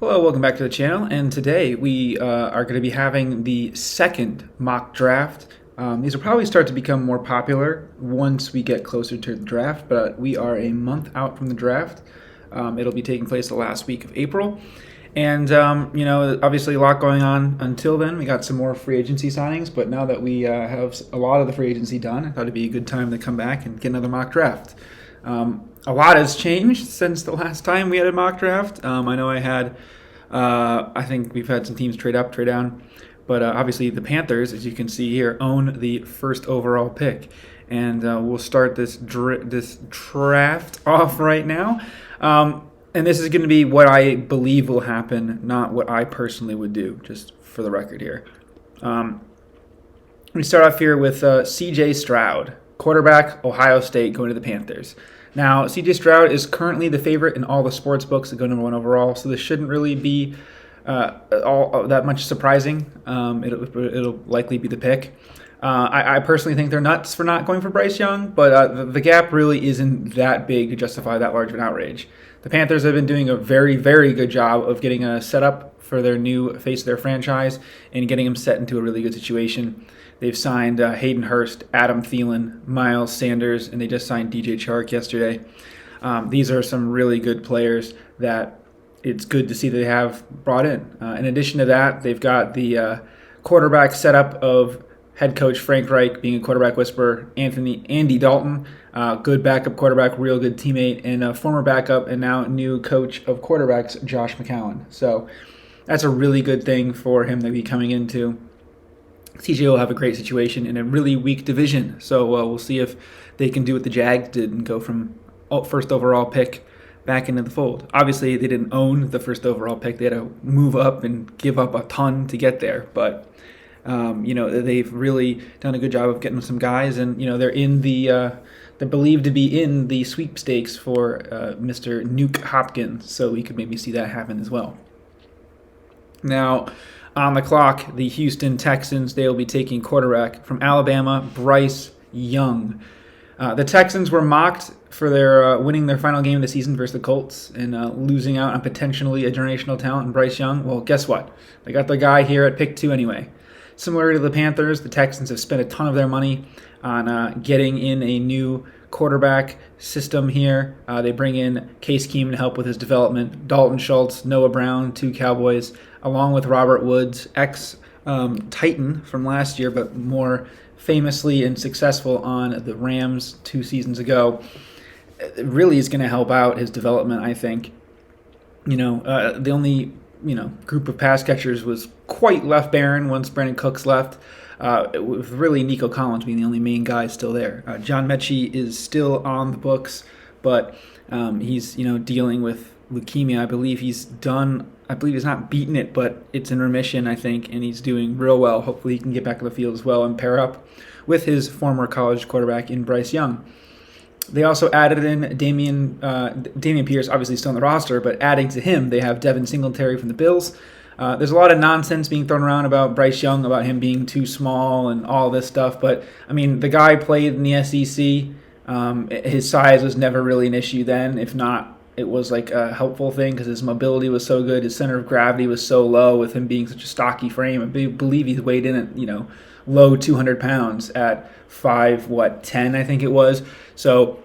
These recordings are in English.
Hello, welcome back to the channel, and today we are going to be having the second mock draft. These will probably start to become more popular once we get closer to the draft, but we are a month out from the draft. It'll be taking place the last week of April, and obviously a lot going on until then. We got some more free agency signings, but now that we have a lot of the free agency done, I thought it'd be a good time to come back and get another mock draft. A lot has changed since the last time we had a mock draft. I know I think we've had some teams trade up, trade down, but obviously the Panthers, as you can see here, own the first overall pick. And we'll start this draft off right now. And this is going to be what I believe will happen, not what I personally would do, just for the record here. We start off here with C.J. Stroud, quarterback, Ohio State, going to the Panthers. Now, C.J. Stroud is currently the favorite in all the sports books to go number one overall, so this shouldn't really be all that much surprising. It'll likely be the pick. I personally think they're nuts for not going for Bryce Young, but the gap really isn't that big to justify that large of an outrage. The Panthers have been doing a very, very good job of getting a setup for their new face of their franchise and getting them set into a really good situation. They've signed Hayden Hurst, Adam Thielen, Miles Sanders, and they just signed DJ Chark yesterday. These are some really good players that it's good to see they have brought in. In addition to that, they've got the quarterback setup of head coach Frank Reich being a quarterback whisperer, Andy Dalton, good backup quarterback, real good teammate, and a former backup and now new coach of quarterbacks, Josh McCown. So that's a really good thing for him to be coming into. CJ will have a great situation in a really weak division, so we'll see if they can do what the Jags did and go from first overall pick back into the fold. Obviously, they didn't own the first overall pick. They had to move up and give up a ton to get there, but they've really done a good job of getting some guys, and they're in they're believed to be in the sweepstakes for Mr. Nuke Hopkins, so we could maybe see that happen as well. Now, on the clock, the Houston Texans, they will be taking quarterback from Alabama, Bryce Young. The Texans were mocked for their winning their final game of the season versus the Colts and losing out on potentially a generational talent in Bryce Young. Well, guess what? They got the guy here at pick 2 anyway. Similar to the Panthers, the Texans have spent a ton of their money on getting in a new quarterback system here. They bring in Case Keenum to help with his development, Dalton Schultz, Noah Brown, 2 Cowboys, along with Robert Woods, ex-Titan from last year, but more famously and successful on the Rams 2 seasons ago. It really is going to help out his development, I think. The only group of pass catchers was quite left barren once Brandon Cooks left, with really Nico Collins being the only main guy still there. John Mechie is still on the books, but he's dealing with leukemia. I believe he's not beaten it, but it's in remission, I think, and he's doing real well. Hopefully he can get back on the field as well and pair up with his former college quarterback in Bryce Young. They also added in Damian Pierce, obviously still on the roster, but adding to him, they have Devin Singletary from the Bills. There's a lot of nonsense being thrown around about Bryce Young, about him being too small and all this stuff, but, the guy played in the SEC. His size was never really an issue then. If not, it was like a helpful thing because his mobility was so good. His center of gravity was so low with him being such a stocky frame. I believe he's weighed in at, low 200 pounds at 5'10", I think it was. So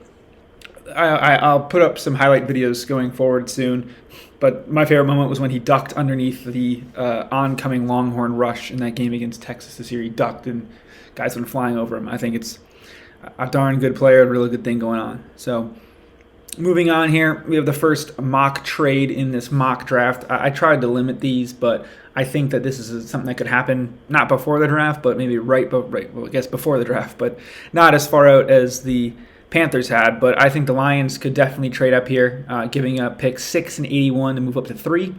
I'll put up some highlight videos going forward soon. But my favorite moment was when he ducked underneath the oncoming Longhorn rush in that game against Texas this year. He ducked and guys went flying over him. I think it's a darn good player, a really good thing going on. So moving on here, we have the first mock trade in this mock draft. I tried to limit these, but I think that this is something that could happen not before the draft, but maybe before the draft, but not as far out as the Panthers had. But I think the Lions could definitely trade up here, giving up picks 6 and 81 to move up to 3.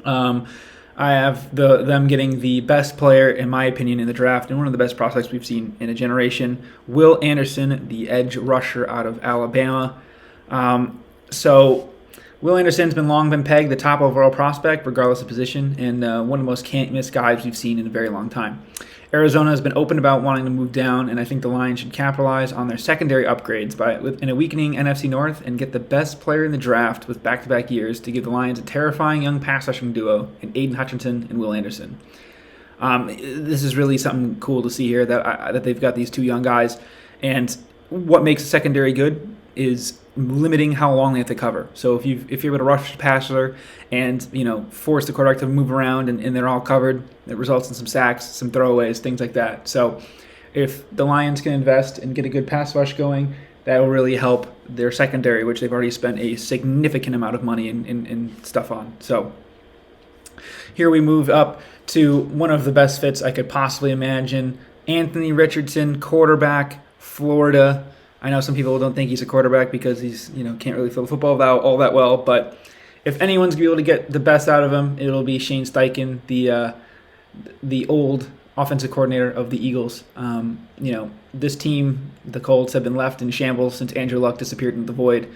I have them getting the best player, in my opinion, in the draft, and one of the best prospects we've seen in a generation, Will Anderson, the edge rusher out of Alabama. So Will Anderson's long been pegged the top overall prospect, regardless of position, and one of the most can't-miss guys we've seen in a very long time. Arizona has been open about wanting to move down, and I think the Lions should capitalize on their secondary upgrades in a weakening NFC North and get the best player in the draft with back-to-back years to give the Lions a terrifying young pass-rushing duo in Aiden Hutchinson and Will Anderson. This is really something cool to see here that they've got these two young guys, and what makes a secondary good is limiting how long they have to cover. So if you're able to rush the passer and force the quarterback to move around and they're all covered, it results in some sacks, some throwaways, things like that. So if the Lions can invest and get a good pass rush going, that will really help their secondary, which they've already spent a significant amount of money in stuff on. So here we move up to one of the best fits I could possibly imagine. Anthony Richardson, quarterback, Florida. I know some people don't think he's a quarterback because he's can't really throw the football all that well, but if anyone's gonna be able to get the best out of him, it'll be Shane Steichen, the old offensive coordinator of the Eagles. This team, the Colts, have been left in shambles since Andrew Luck disappeared into the void.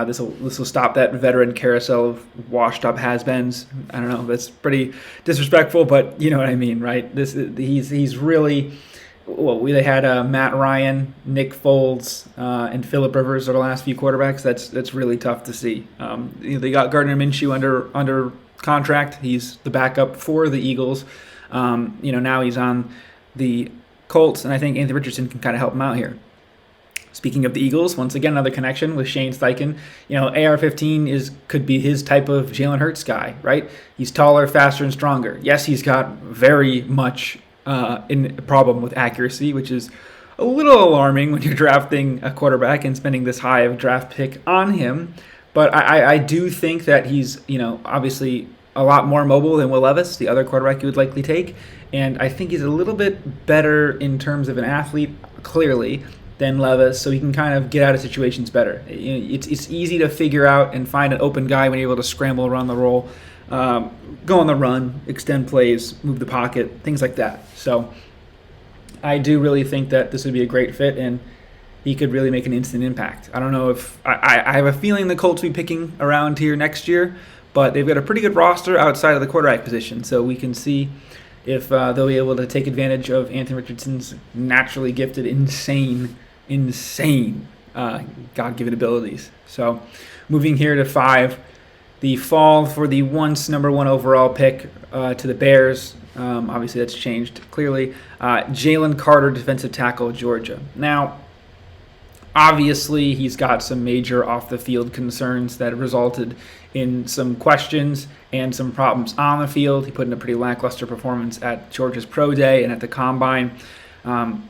This will stop that veteran carousel of washed-up has-beens. I don't know, that's pretty disrespectful, but you know what I mean, right? He's really. Well, they had Matt Ryan, Nick Foles, and Phillip Rivers are the last few quarterbacks. That's really tough to see. They got Gardner Minshew under contract. He's the backup for the Eagles. Now he's on the Colts, and I think Anthony Richardson can kind of help him out here. Speaking of the Eagles, once again, another connection with Shane Steichen. AR-15 could be his type of Jalen Hurts guy, right? He's taller, faster, and stronger. Yes, he's got very much in a problem with accuracy, which is a little alarming when you're drafting a quarterback and spending this high of draft pick on him. But I do think that he's, obviously a lot more mobile than Will Levis, the other quarterback you would likely take. And I think he's a little bit better in terms of an athlete, clearly, than Levis, so he can kind of get out of situations better. It's easy to figure out and find an open guy when you're able to scramble around the roll. Go on the run, extend plays, move the pocket, things like that. So I do really think that this would be a great fit, and he could really make an instant impact. I don't know if I have a feeling the Colts will be picking around here next year, but they've got a pretty good roster outside of the quarterback position, so we can see if they'll be able to take advantage of Anthony Richardson's naturally gifted, insane God-given abilities. So moving here to 5. The fall for the once number 1 overall pick to the Bears. Obviously, that's changed clearly. Jalen Carter, defensive tackle, Georgia. Now, obviously, he's got some major off-the-field concerns that resulted in some questions and some problems on the field. He put in a pretty lackluster performance at Georgia's Pro Day and at the Combine.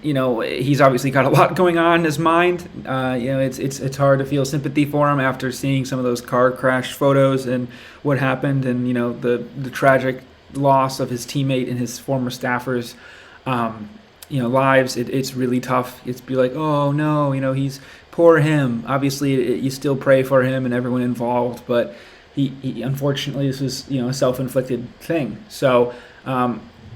He's obviously got a lot going on in his mind. It's hard to feel sympathy for him after seeing some of those car crash photos and what happened, and the tragic loss of his teammate and his former staffers, lives. It's really tough. It's be like, oh no, he's poor him. Obviously, you still pray for him and everyone involved, but he unfortunately this was a self-inflicted thing. So.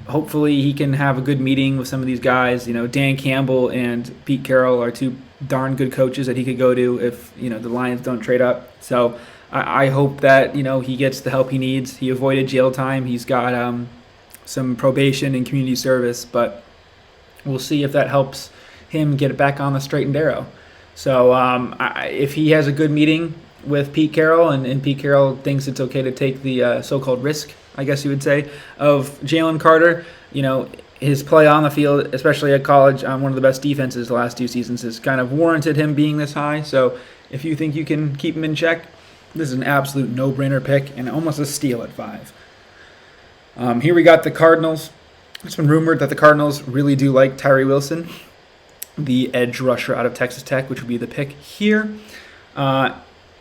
Hopefully he can have a good meeting with some of these guys. Dan Campbell and Pete Carroll are two darn good coaches that he could go to if, the Lions don't trade up. So I hope that, he gets the help he needs. He avoided jail time. He's got some probation and community service, but we'll see if that helps him get it back on the straight and narrow. So if he has a good meeting with Pete Carroll and Pete Carroll thinks it's okay to take the so-called risk, I guess you would say, of Jalen Carter, his play on the field, especially at college on one of the best defenses the last 2 seasons, has kind of warranted him being this high. So if you think you can keep him in check, this is an absolute no-brainer pick and almost a steal at 5. Here we got the Cardinals. It's been rumored that the Cardinals really do like Tyree Wilson, the edge rusher out of Texas Tech, which would be the pick here.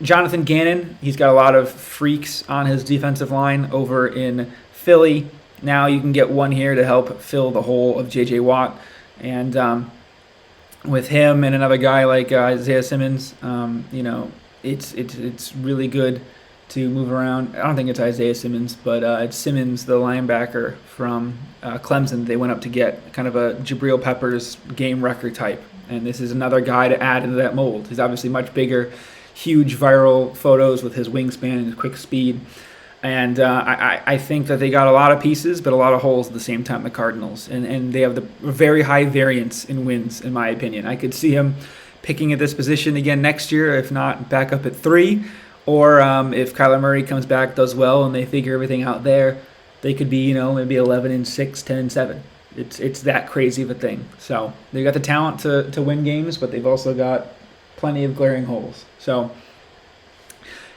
Jonathan Gannon, he's got a lot of freaks on his defensive line over in Philly. Now you can get one here to help fill the hole of J.J. Watt. And with him and another guy like Isaiah Simmons, it's really good to move around. I don't think it's Isaiah Simmons, but it's Simmons, the linebacker from Clemson. They went up to get kind of a Jabril Peppers game record type. And this is another guy to add into that mold. He's obviously much bigger. huge viral photos with his wingspan and his quick speed. And I think that they got a lot of pieces, but a lot of holes at the same time, the Cardinals. And they have the very high variance in wins, in my opinion. I could see him picking at this position again next year, if not back up at 3. Or if Kyler Murray comes back, does well, and they figure everything out there, they could be, maybe 11-6, 10-7. It's that crazy of a thing. So they got the talent to win games, but they've also got plenty of glaring holes. So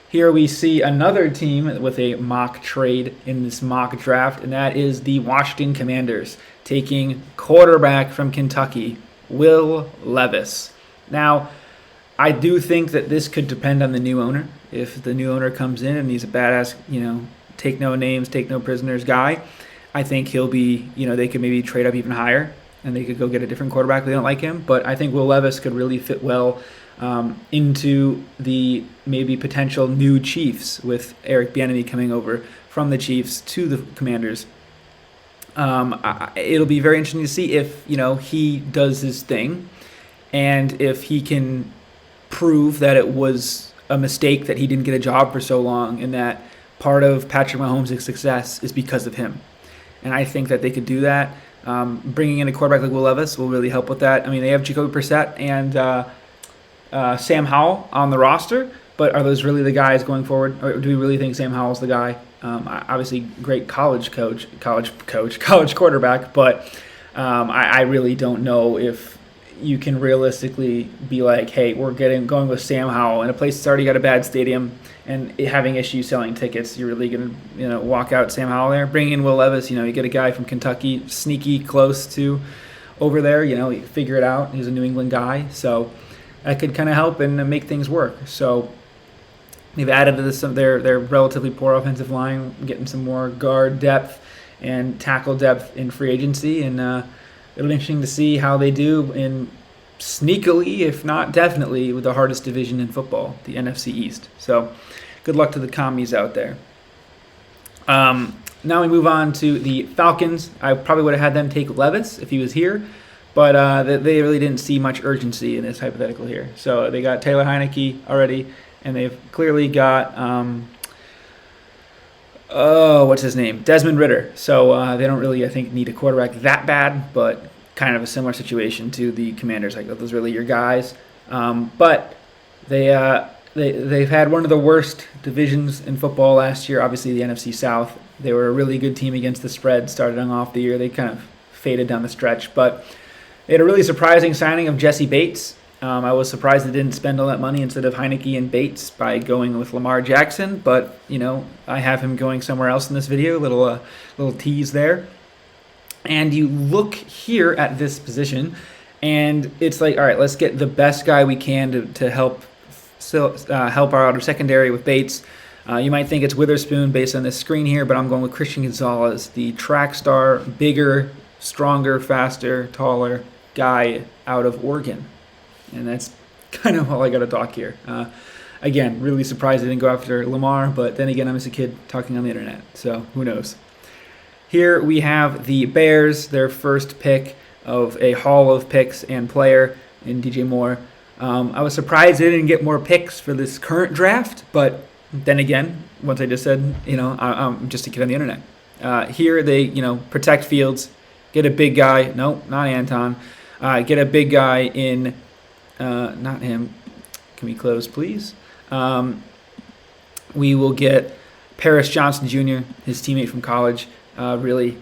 here we see another team with a mock trade in this mock draft, and that is the Washington Commanders taking quarterback from Kentucky, Will Levis. Now, I do think that this could depend on the new owner. If the new owner comes in and he's a badass, take no names, take no prisoners guy, I think he'll be, they could maybe trade up even higher and they could go get a different quarterback if they don't like him. But I think Will Levis could really fit well into the maybe potential new Chiefs with Eric Bieniemy coming over from the Chiefs to the Commanders. It'll be very interesting to see if, he does his thing and if he can prove that it was a mistake that he didn't get a job for so long and that part of Patrick Mahomes' success is because of him. And I think that they could do that. Bringing in a quarterback like Will Levis will really help with that. I mean, they have Jacoby Brissett and Sam Howell on the roster, but are those really the guys going forward? Or do we really think Sam Howell's the guy? Obviously, great college quarterback, but I really don't know if you can realistically be like, hey, we're going with Sam Howell in a place that's already got a bad stadium and having issues selling tickets. You're really going to walk out Sam Howell there. Bring in Will Levis, you get a guy from Kentucky, sneaky close to over there, you figure it out. He's a New England guy, so that could kind of help and make things work. So they've added to this their relatively poor offensive line, getting some more guard depth and tackle depth in free agency, and it'll be interesting to see how they do in sneakily, if not definitely, with the hardest division in football, the NFC East. So good luck to the commies out there. Now we move on to the Falcons. I probably would have had them take Levis if he was here, but they really didn't see much urgency in this hypothetical here. So they got Taylor Heineke already, and they've clearly got what's his name? Desmond Ridder. So they don't really, I think, need a quarterback that bad, but kind of a similar situation to the Commanders. Like, those really your guys. But they've had one of the worst divisions in football last year, obviously the NFC South. They were a really good team against the spread starting off the year. They kind of faded down the stretch. But they had a really surprising signing of Jesse Bates. I was surprised they didn't spend all that money instead of Heineke and Bates by going with Lamar Jackson, but I have him going somewhere else in this video. Little tease there. And you look here at this position, and it's like, all right, let's get the best guy we can to help our outer secondary with Bates. You might think it's Witherspoon based on this screen here, but I'm going with Christian Gonzalez, the track star, bigger, stronger, faster, taller guy out of Oregon. And that's kind of all I got to talk here. Again, really surprised they didn't go after Lamar, but then again, I'm just a kid talking on the internet, so who knows. Here we have the Bears, their first pick of a haul of picks and player in DJ Moore. I was surprised they didn't get more picks for this current draft, but then again, once I just said, I'm just a kid on the internet. Here they, protect Fields, get a big guy. No, not Anton. Get a big guy in... not him. Can we close, please? We will get Paris Johnson Jr., his teammate from college. Really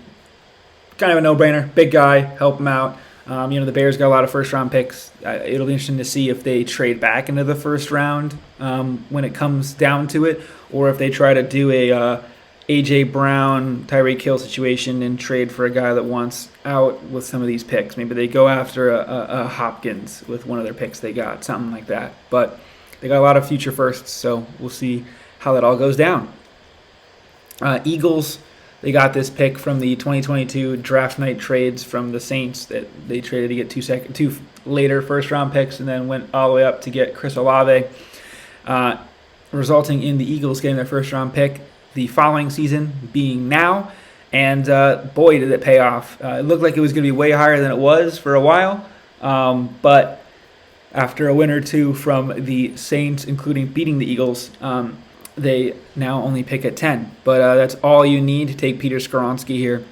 kind of a no-brainer. Big guy, help him out. The Bears got a lot of first-round picks. It'll be interesting to see if they trade back into the first round when it comes down to it, or if they try to do a A.J. Brown, Tyree Kill situation and trade for a guy that wants out with some of these picks. Maybe they go after a Hopkins with one of their picks they got, something like that. But they got a lot of future firsts, so we'll see how that all goes down. Eagles, they got this pick from the 2022 draft night trades from the Saints that they traded to get two later first-round picks and then went all the way up to get Chris Olave, resulting in the Eagles getting their first-round pick the following season being now, and boy, did it pay off. It looked like it was going to be way higher than it was for a while, but after a win or two from the Saints, including beating the Eagles. They now only pick at 10. But that's all you need to take Peter Skoronski here.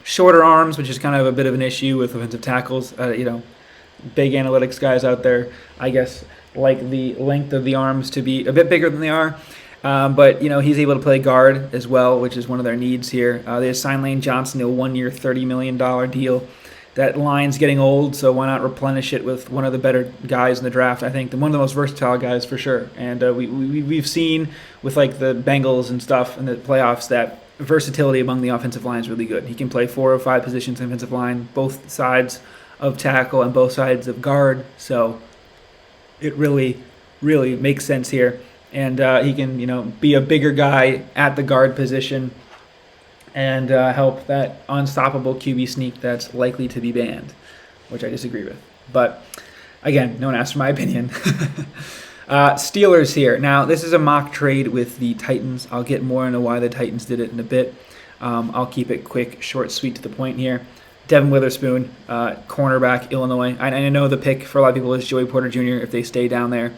Shorter arms, which is kind of a bit of an issue with offensive tackles. Big analytics guys out there, I guess, like the length of the arms to be a bit bigger than they are. But he's able to play guard as well, which is one of their needs here. They assigned Lane Johnson to a 1-year, $30 million deal. That line's getting old, so why not replenish it with one of the better guys in the draft? I think one of the most versatile guys for sure. And we've seen with like the Bengals and stuff in the playoffs that versatility among the offensive line is really good. He can play 4 or 5 positions in the offensive line, both sides of tackle and both sides of guard. So it really, really makes sense here. And he can, be a bigger guy at the guard position and help that unstoppable QB sneak that's likely to be banned, which I disagree with. But again, no one asked for my opinion. Steelers here. Now, this is a mock trade with the Titans. I'll get more into why the Titans did it in a bit. I'll keep it quick, short, sweet to the point here. Devin Witherspoon, cornerback, Illinois. I know the pick for a lot of people is Joey Porter Jr. if they stay down there.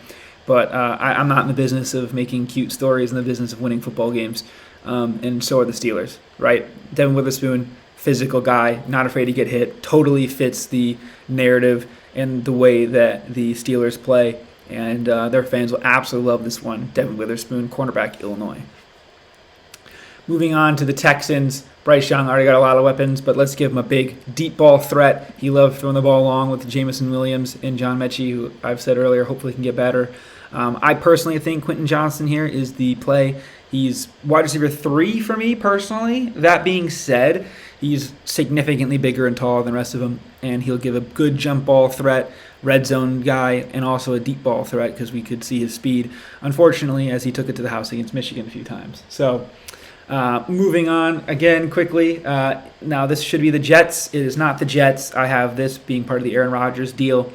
But I'm not in the business of making cute stories, in the business of winning football games. And so are the Steelers, right? Devin Witherspoon, physical guy, not afraid to get hit, totally fits the narrative and the way that the Steelers play. And their fans will absolutely love this one. Devin Witherspoon, cornerback, Illinois. Moving on to the Texans. Bryce Young already got a lot of weapons, but let's give him a big deep ball threat. He loved throwing the ball along with Jamison Williams and John Mechie, who I've said earlier hopefully can get better. I personally think Quentin Johnson here is the play. He's wide receiver 3 for me personally. That being said, he's significantly bigger and taller than the rest of them, and he'll give a good jump ball threat, red zone guy, and also a deep ball threat because we could see his speed, unfortunately, as he took it to the house against Michigan a few times. So moving on again quickly. Now this should be the Jets. It is not the Jets. I have this being part of the Aaron Rodgers deal.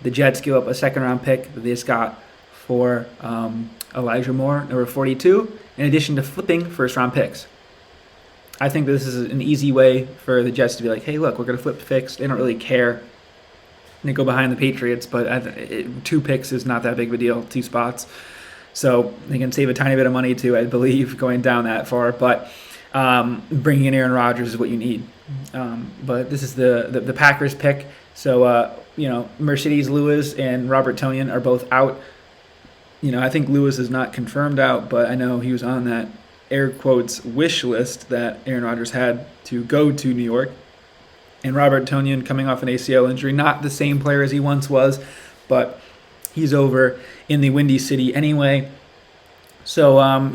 The Jets give up a second-round pick that they just got for Elijah Moore, number 42, in addition to flipping first-round picks. I think this is an easy way for the Jets to be like, hey, look, we're going to flip picks. They don't really care. They go behind the Patriots, but 2 picks is not that big of a deal, 2 spots. So they can save a tiny bit of money too, I believe, going down that far. But bringing in Aaron Rodgers is what you need. But this is the Packers pick. So, Mercedes Lewis and Robert Tonyan are both out. I think Lewis is not confirmed out, but I know he was on that air quotes wish list that Aaron Rodgers had to go to New York. And Robert Tonyan coming off an ACL injury, not the same player as he once was, but he's over in the Windy City anyway. So,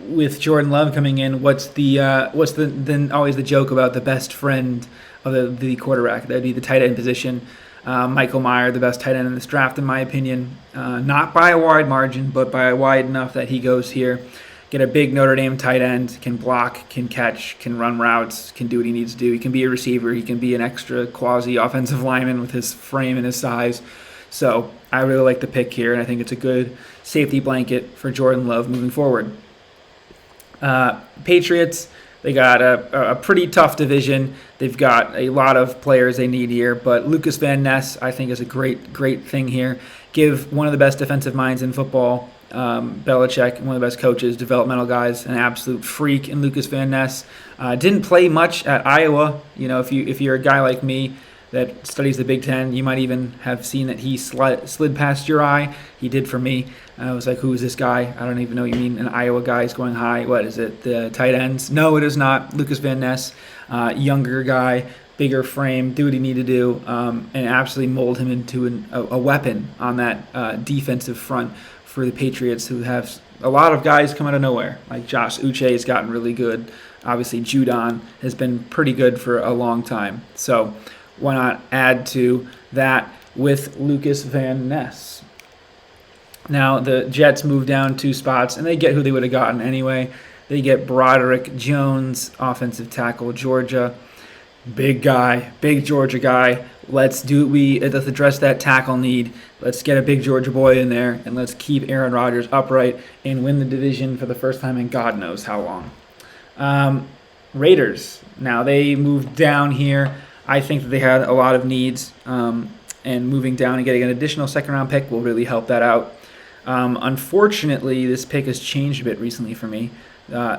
with Jordan Love coming in, what's then always the joke about the best friend of the quarterback? That'd be the tight end position. Michael Mayer, the best tight end in this draft, in my opinion. Not by a wide margin, but by a wide enough that he goes here. Get a big Notre Dame tight end, can block, can catch, can run routes, can do what he needs to do. He can be a receiver. He can be an extra quasi-offensive lineman with his frame and his size. So I really like the pick here, and I think it's a good safety blanket for Jordan Love moving forward. Patriots, they got a pretty tough division. They've got a lot of players they need here, but Lucas Van Ness, I think, is a great thing here. Give one of the best defensive minds in football, Belichick, one of the best coaches, developmental guys, an absolute freak in Lucas Van Ness. Didn't play much at Iowa. If you're a guy like me that studies the Big Ten, you might even have seen that he slid past your eye. He did for me. I was like, who is this guy? I don't even know what you mean. An Iowa guy is going high. What is it? The tight ends? No, it is not. Lucas Van Ness, younger guy, bigger frame, do what he needed to do, and absolutely mold him into a weapon on that defensive front for the Patriots, who have a lot of guys come out of nowhere. Like Josh Uche has gotten really good. Obviously, Judon has been pretty good for a long time. So why not add to that with Lucas Van Ness? Now, the Jets move down 2 spots, and they get who they would have gotten anyway. They get Broderick Jones, offensive tackle, Georgia. Big guy, big Georgia guy. Let's address that tackle need. Let's get a big Georgia boy in there, and let's keep Aaron Rodgers upright and win the division for the first time in God knows how long. Raiders. Now, they moved down here. I think that they had a lot of needs. and moving down and getting an additional second-round pick will really help that out. Unfortunately, this pick has changed a bit recently for me.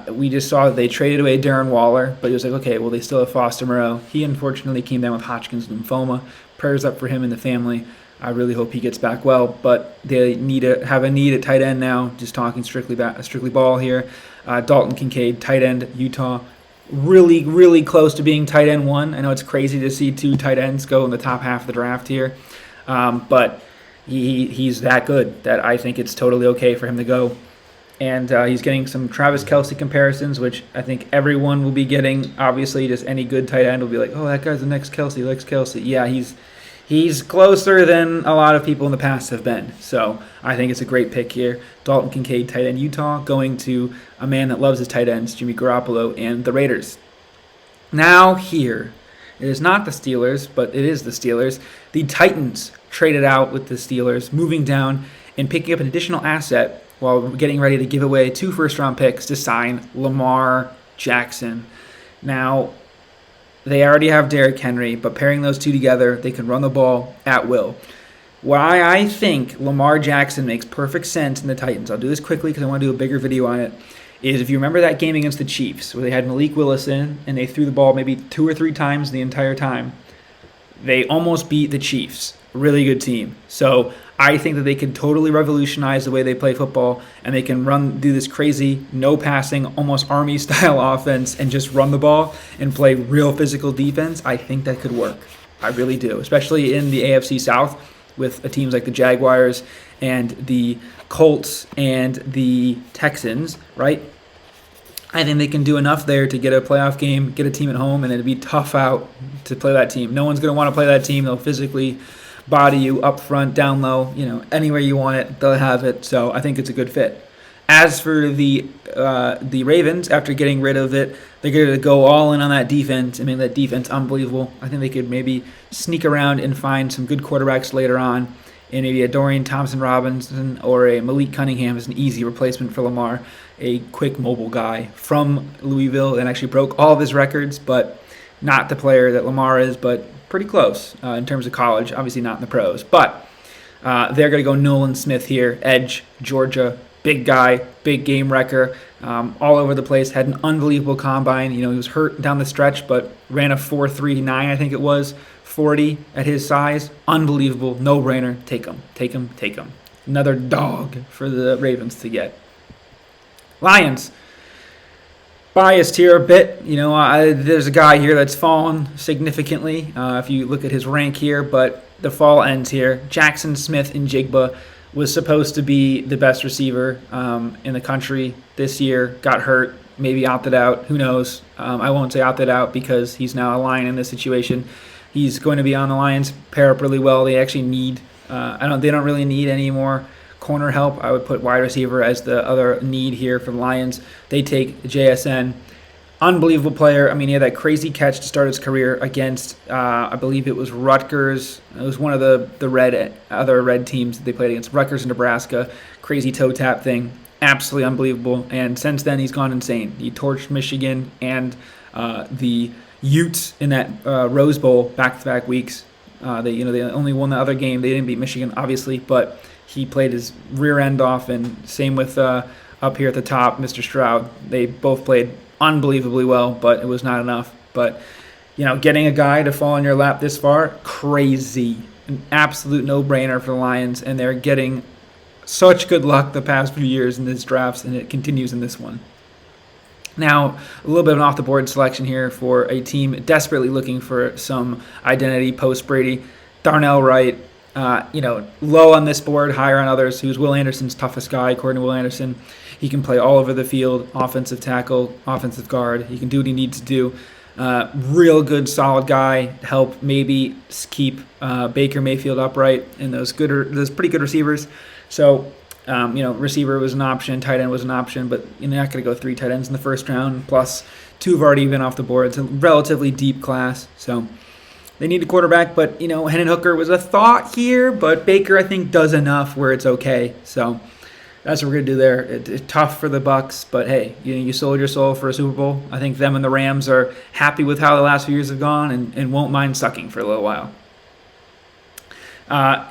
We just saw that they traded away Darren Waller, but it was like, okay, well, they still have Foster Moreau. He unfortunately came down with Hodgkin's lymphoma. Prayers up for him and the family. I really hope he gets back well, but they have a need at tight end now. Just talking strictly ball here. Dalton Kincaid, tight end, Utah. Really, really close to being tight end 1. I know it's crazy to see 2 tight ends go in the top half of the draft here, but he's that good that I think it's totally okay for him to go. And he's getting some Travis Kelce comparisons, which I think everyone will be getting. Obviously, just any good tight end will be like, oh, that guy's the next Kelce, likes Kelce. Yeah, he's closer than a lot of people in the past have been. So I think it's a great pick here. Dalton Kincaid, tight end, Utah, going to a man that loves his tight ends, Jimmy Garoppolo, and the Raiders. Now here, it is not the Steelers, but it is the Steelers. The Titans traded out with the Steelers, moving down and picking up an additional asset while getting ready to give away 2 first-round picks to sign Lamar Jackson. Now, they already have Derrick Henry, but pairing those 2 together, they can run the ball at will. Why I think Lamar Jackson makes perfect sense in the Titans, I'll do this quickly because I want to do a bigger video on it, is if you remember that game against the Chiefs where they had Malik Willis in and they threw the ball maybe 2 or 3 times the entire time, they almost beat the Chiefs. Really good team. So I think that they can totally revolutionize the way they play football, and they can do this crazy, no passing, almost Army-style offense and just run the ball and play real physical defense. I think that could work. I really do, especially in the AFC South with teams like the Jaguars and the Colts and the Texans, right? I think they can do enough there to get a playoff game, get a team at home, and it'd be tough out to play that team. No one's going to want to play that team. They'll physically body you up front, down low, anywhere you want it, they'll have it. So I think it's a good fit. As for the Ravens, after getting rid of it, they're going to go all in on that defense. I mean, that defense, unbelievable. I think they could maybe sneak around and find some good quarterbacks later on. And maybe a Dorian Thompson-Robinson or a Malik Cunningham is an easy replacement for Lamar, a quick mobile guy from Louisville and actually broke all of his records, but not the player that Lamar is, but pretty close in terms of college, obviously not in the pros. But they're going to go Nolan Smith here, edge, Georgia, big guy, big game wrecker, all over the place, had an unbelievable combine. He was hurt down the stretch, but ran a 4.39, I think it was, 40 at his size. Unbelievable, no-brainer. Take him. Another dog for the Ravens to get. Lions. Biased here a bit. There's a guy here that's fallen significantly if you look at his rank here, but the fall ends here. Jackson Smith-Njigba was supposed to be the best receiver in the country this year, got hurt, maybe opted out. Who knows? I won't say opted out because he's now a Lion in this situation. He's going to be on the Lions, pair up really well. They actually need they don't really need any more corner help. I would put wide receiver as the other need here for the Lions. They take JSN. Unbelievable player. I mean, he had that crazy catch to start his career against, I believe it was Rutgers. It was one of the other red teams that they played against, Rutgers and Nebraska. Crazy toe tap thing. Absolutely unbelievable. And since then, he's gone insane. He torched Michigan and the Utes in that Rose Bowl back-to-back weeks. They only won the other game. They didn't beat Michigan, obviously, but he played his rear end off. And same with up here at the top, Mr. Stroud. They both played unbelievably well, but it was not enough. But getting a guy to fall in your lap this far, crazy, an absolute no-brainer for the Lions, and they're getting such good luck the past few years in these drafts, and it continues in this one. Now, a little bit of an off-the-board selection here for a team desperately looking for some identity post-Brady. Darnell Wright, low on this board, higher on others. He was Will Anderson's toughest guy, according to Will Anderson. He can play all over the field, offensive tackle, offensive guard. He can do what he needs to do. Real good, solid guy. Help maybe keep Baker Mayfield upright and those pretty good receivers. So, receiver was an option, tight end was an option, but you're not going to go 3 tight ends in the first round. Plus, 2 have already been off the board. It's a relatively deep class. So, they need a quarterback, but, Hendon Hooker was a thought here, but Baker, I think, does enough where it's okay. So, that's what we're going to do there. It's tough for the Bucs, but hey, you sold your soul for a Super Bowl. I think them and the Rams are happy with how the last few years have gone and won't mind sucking for a little while.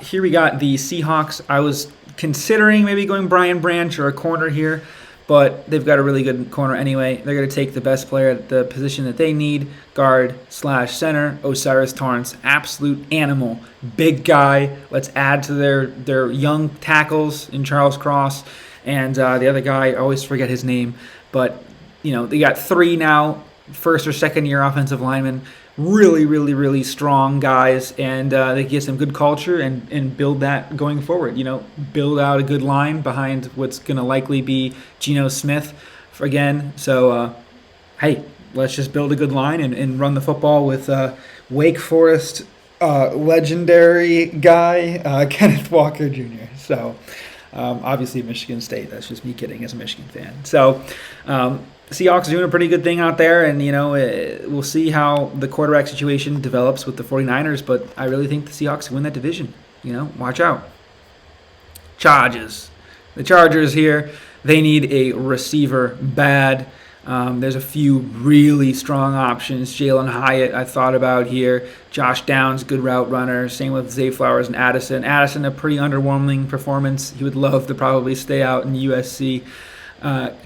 Here we got the Seahawks. I was considering maybe going Brian Branch or a corner here, but they've got a really good corner anyway. They're going to take the best player at the position that they need, guard/center, Osiris Torrance. Absolute animal. Big guy. Let's add to their young tackles in Charles Cross. And the other guy, I always forget his name, but they got 3 now, first or second year offensive linemen. Really, really, really strong guys, and they get some good culture and build that going forward. Build out a good line behind what's going to likely be Geno Smith again. So, hey, let's just build a good line and run the football with Wake Forest legendary guy, Kenneth Walker Jr. So, obviously Michigan State. That's just me kidding as a Michigan fan. So, Seahawks doing a pretty good thing out there, and we'll see how the quarterback situation develops with the 49ers, but I really think the Seahawks win that division. Watch out. Chargers. The Chargers here, they need a receiver bad. There's a few really strong options. Jalen Hyatt, I thought about here. Josh Downs, good route runner. Same with Zay Flowers and Addison. Addison, a pretty underwhelming performance. He would love to probably stay out in USC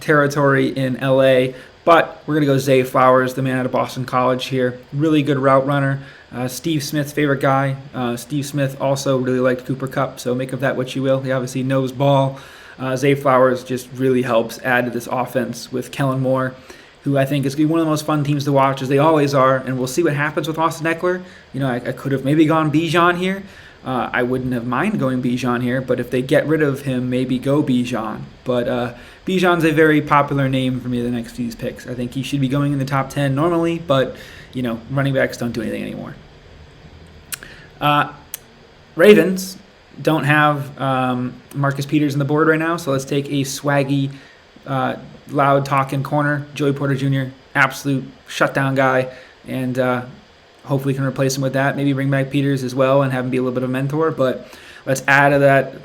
territory in LA, but we're going to go Zay Flowers, the man out of Boston College here. Really good route runner. Steve Smith's favorite guy. Steve Smith also really liked Cooper Kupp, so make of that what you will. He obviously knows ball. Zay Flowers just really helps add to this offense with Kellen Moore, who I think is going to be one of the most fun teams to watch, as they always are, and we'll see what happens with Austin Eckler. I could have maybe gone Bijan here. I wouldn't have minded going Bijan here, but if they get rid of him, maybe go Bijan. But Bijan's a very popular name for me the next few picks. I think he should be going in the top 10 normally, but, running backs don't do anything anymore. Ravens don't have Marcus Peters on the board right now, so let's take a swaggy, loud-talking corner. Joey Porter Jr., absolute shutdown guy, and hopefully can replace him with that. Maybe bring back Peters as well and have him be a little bit of a mentor. But let's add to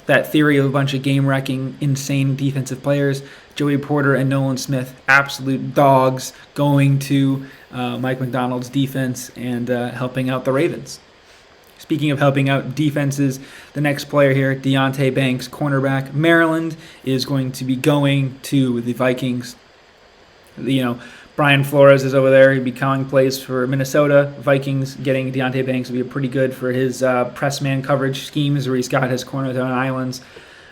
that theory of a bunch of game-wrecking, insane defensive players. Joey Porter and Nolan Smith, absolute dogs, going to Mike McDonald's defense and helping out the Ravens. Speaking of helping out defenses, the next player here, Deontay Banks, cornerback. Maryland is going to be going to the Vikings. Brian Flores is over there. He'd be calling plays for Minnesota. Vikings getting Deontay Banks would be pretty good for his press man coverage schemes where he's got his corners on islands.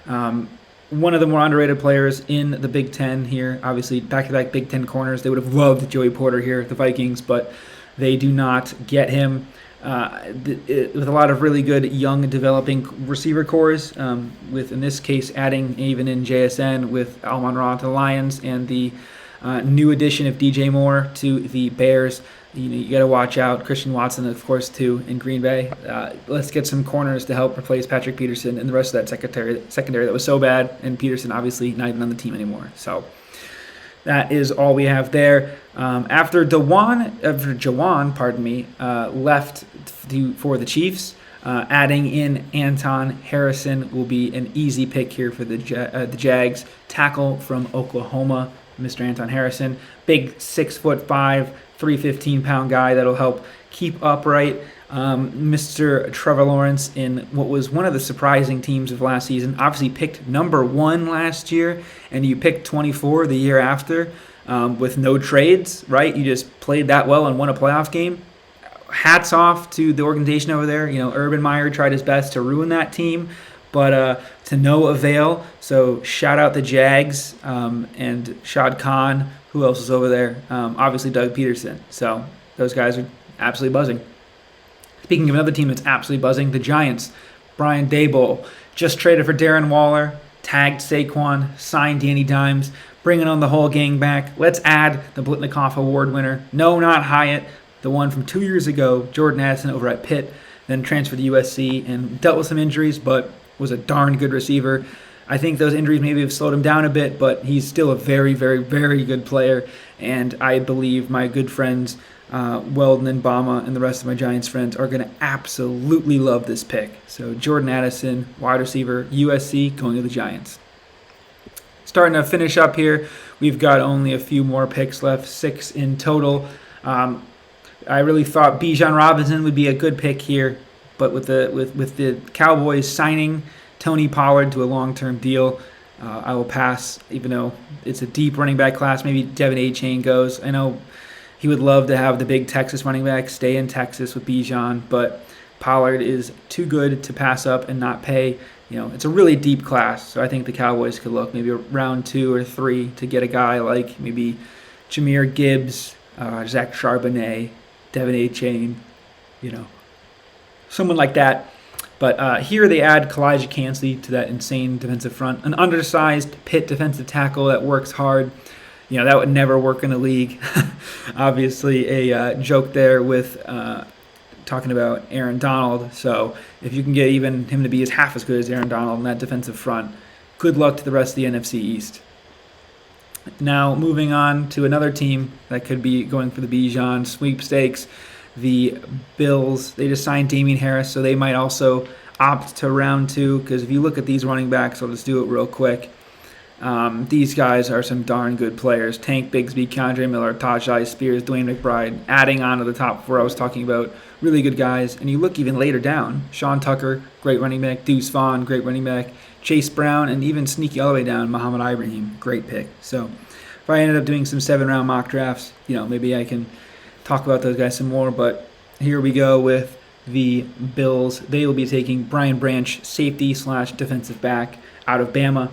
One of the more underrated players in the Big Ten here. Obviously, back-to-back Big Ten corners. They would have loved Joey Porter here, the Vikings, but they do not get him. With a lot of really good young developing receiver cores, with in this case adding even in JSN with Amon-Ra to the Lions and the new addition of DJ Moore to the Bears. You got to watch out. Christian Watson, of course, too, in Green Bay. Let's get some corners to help replace Patrick Peterson and the rest of that secondary that was so bad, and Peterson obviously not even on the team anymore. So that is all we have there. After Jawan, left for the Chiefs, adding in Anton Harrison will be an easy pick here for the Jags. Tackle from Oklahoma, Mr. Anton Harrison. Big 6'5", 315-pound guy that'll help keep upright. Mr. Trevor Lawrence in what was one of the surprising teams of last season. Obviously picked number 1 last year, and you picked 24 the year after with no trades, right? You just played that well and won a playoff game. Hats off to the organization over there. Urban Meyer tried his best to ruin that team, but to no avail. So shout out the Jags and Shad Khan. Who else is over there? Obviously Doug Peterson. So those guys are absolutely buzzing. Speaking of another team that's absolutely buzzing, the Giants. Brian Daboll just traded for Darren Waller, tagged Saquon, signed Danny Dimes, bringing on the whole gang back. Let's add the Blitnikoff Award winner. No, not Hyatt. The one from 2 years ago, Jordan Addison over at Pitt, then transferred to USC and dealt with some injuries, but was a darn good receiver. I think those injuries maybe have slowed him down a bit, but he's still a very, very, very good player. And I believe my good friends, Weldon and Bama and the rest of my Giants friends are going to absolutely love this pick. So Jordan Addison, wide receiver, USC, going to the Giants. Starting to finish up here, we've got only a few more picks left, 6 in total. I really thought Bijan Robinson would be a good pick here. But with the Cowboys signing Tony Pollard to a long-term deal, I will pass, even though it's a deep running back class. Maybe Devin Achane goes. I know he would love to have the big Texas running back stay in Texas with Bijan, but Pollard is too good to pass up and not pay. It's a really deep class, so I think the Cowboys could look maybe round 2 or 3 to get a guy like maybe Jahmyr Gibbs, Zach Charbonnet, Devin Achane, someone like that. But here they add Kalijah Cansey to that insane defensive front, an undersized Pitt defensive tackle that works hard. That would never work in the league. Obviously, a joke there with talking about Aaron Donald. So if you can get even him to be half as good as Aaron Donald in that defensive front, good luck to the rest of the NFC East. Now, moving on to another team that could be going for the Bijan sweepstakes, the Bills. They just signed Damian Harris, so they might also opt to round 2, because if you look at these running backs, I'll just do it real quick. These guys are some darn good players. Tank Bigsby, Keandre Miller, Tajai Spears, Dwayne McBride, adding on to the top 4 I was talking about. Really good guys. And you look even later down, Sean Tucker, great running back. Deuce Vaughn, great running back. Chase Brown, and even sneaky all the way down, Muhammad Ibrahim, great pick. So if I ended up doing some 7-round mock drafts, maybe I can talk about those guys some more. But here we go with the Bills. They will be taking Brian Branch, safety / defensive back out of Bama.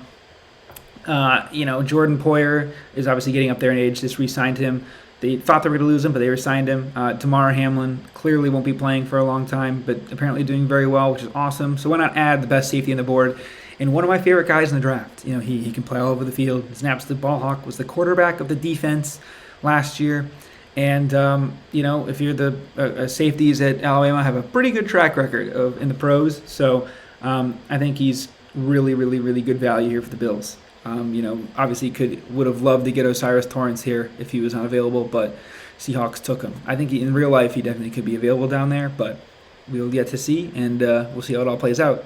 Jordan Poyer is obviously getting up there in age. Just re-signed him. They thought they were going to lose him, but they re-signed him. Damar Hamlin clearly won't be playing for a long time, but apparently doing very well, which is awesome. So why not add the best safety on the board? And one of my favorite guys in the draft. He can play all over the field. He's an absolute ball hawk. Was the quarterback of the defense last year. And, if you're the safeties at Alabama, have a pretty good track record in the pros. So I think he's really, really, really good value here for the Bills. Obviously would have loved to get Osiris Torrance here if he was not available, but Seahawks took him. I think in real life he definitely could be available down there, but we'll get to see, and we'll see how it all plays out.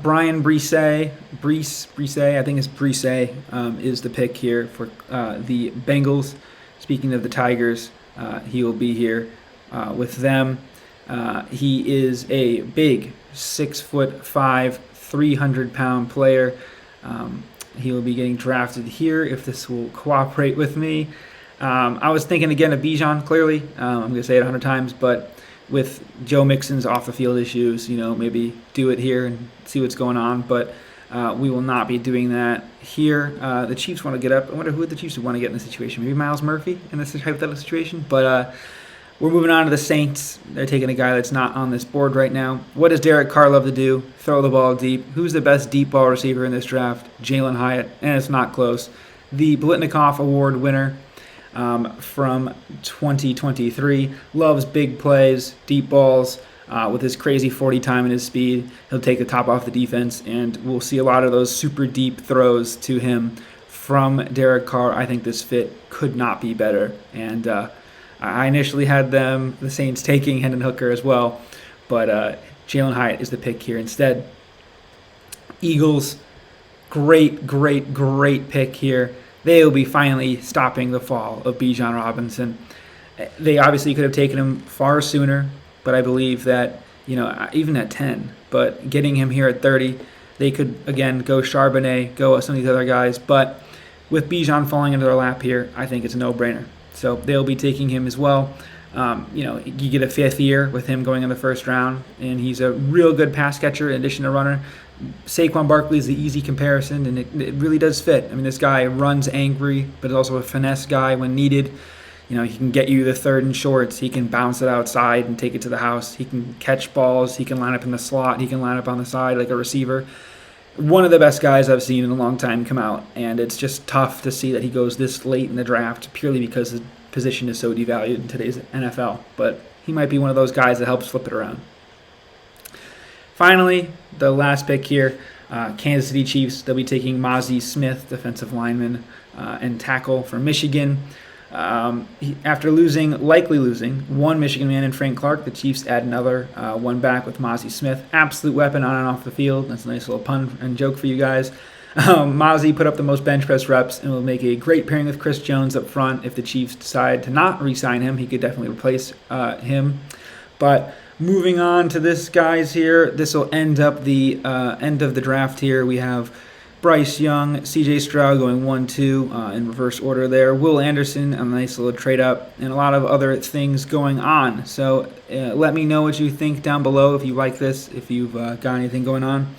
Brian Bryce, I think it's Bryce, is the pick here for the Bengals. Speaking of the Tigers, he will be here with them. He is a big 6'5", 300-pound player. He will be getting drafted here if this will cooperate with me. I was thinking again of Bijan, clearly. I'm going to say it 100 times, but with Joe Mixon's off-the-field issues, maybe do it here and see what's going on. But we will not be doing that here. The Chiefs want to get up. I wonder who the Chiefs would want to get in this situation. Maybe Miles Murphy in this hypothetical situation. But we're moving on to the Saints. They're taking a guy that's not on this board right now. What does Derek Carr love to do? Throw the ball deep. Who's the best deep ball receiver in this draft? Jalen Hyatt, and it's not close. The Blitnikoff Award winner from 2023. Loves big plays, deep balls. With his crazy 40 time and his speed, he'll take the top off the defense, and we'll see a lot of those super deep throws to him from Derek Carr. I think this fit could not be better, and I initially had the Saints taking Hendon Hooker as well, but Jalen Hyatt is the pick here instead. Eagles, great pick here. They will be finally stopping the fall of Bijan Robinson. They obviously could have taken him far sooner, but I believe that, even at 10, but getting him here at 30, they could, again, go Charbonnet, go some of these other guys. But with Bijan falling into their lap here, I think it's a no-brainer. So they'll be taking him as well. You get a 5th year with him going in the first round, and he's a real good pass catcher in addition to runner. Saquon Barkley is the easy comparison, and it really does fit. I mean, this guy runs angry, but is also a finesse guy when needed. He can get you the 3rd and shorts. He can bounce it outside and take it to the house. He can catch balls. He can line up in the slot. He can line up on the side like a receiver. One of the best guys I've seen in a long time come out, and it's just tough to see that he goes this late in the draft purely because his position is so devalued in today's NFL. But he might be one of those guys that helps flip it around. Finally, the last pick here, Kansas City Chiefs. They'll be taking Mozzie Smith, defensive lineman and tackle from Michigan. After likely losing one Michigan man in Frank Clark, the Chiefs add another one back with Mozzie Smith. Absolute weapon on and off the field. That's a nice little pun and joke for you guys. Mozzie put up the most bench press reps and will make a great pairing with Chris Jones up front. If the Chiefs decide to not re-sign him, he could definitely replace him. But moving on to this, guys, here. This will end up the end of the draft here. We have Bryce Young, CJ Stroud going 1-2 in reverse order there. Will Anderson, a nice little trade up, and a lot of other things going on. So let me know what you think down below if you like this, if you've got anything going on.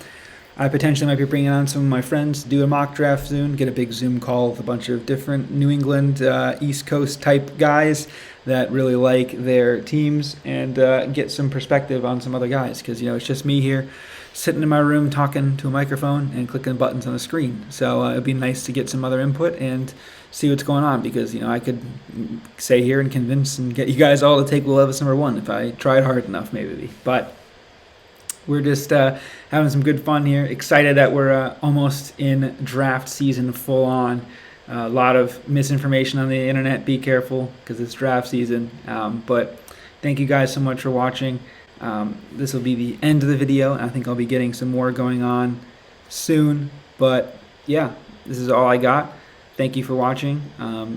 I potentially might be bringing on some of my friends to do a mock draft soon, get a big Zoom call with a bunch of different New England, East Coast type guys that really like their teams, and get some perspective on some other guys, because it's just me here sitting in my room talking to a microphone and clicking buttons on the screen. So it'd be nice to get some other input and see what's going on, because I could say here and convince and get you guys all to take Will Levis #1 if I tried hard enough, maybe. But we're just having some good fun here. Excited that we're almost in draft season full on. A lot of misinformation on the internet. Be careful, because it's draft season. But thank you guys so much for watching. This will be the end of the video. I think I'll be getting some more going on soon. But yeah, this is all I got. Thank you for watching.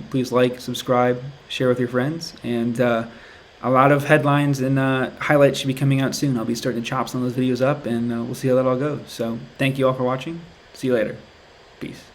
Please like, subscribe, share with your friends. And a lot of headlines and highlights should be coming out soon. I'll be starting to chop some of those videos up, and we'll see how that all goes. So thank you all for watching. See you later. Peace.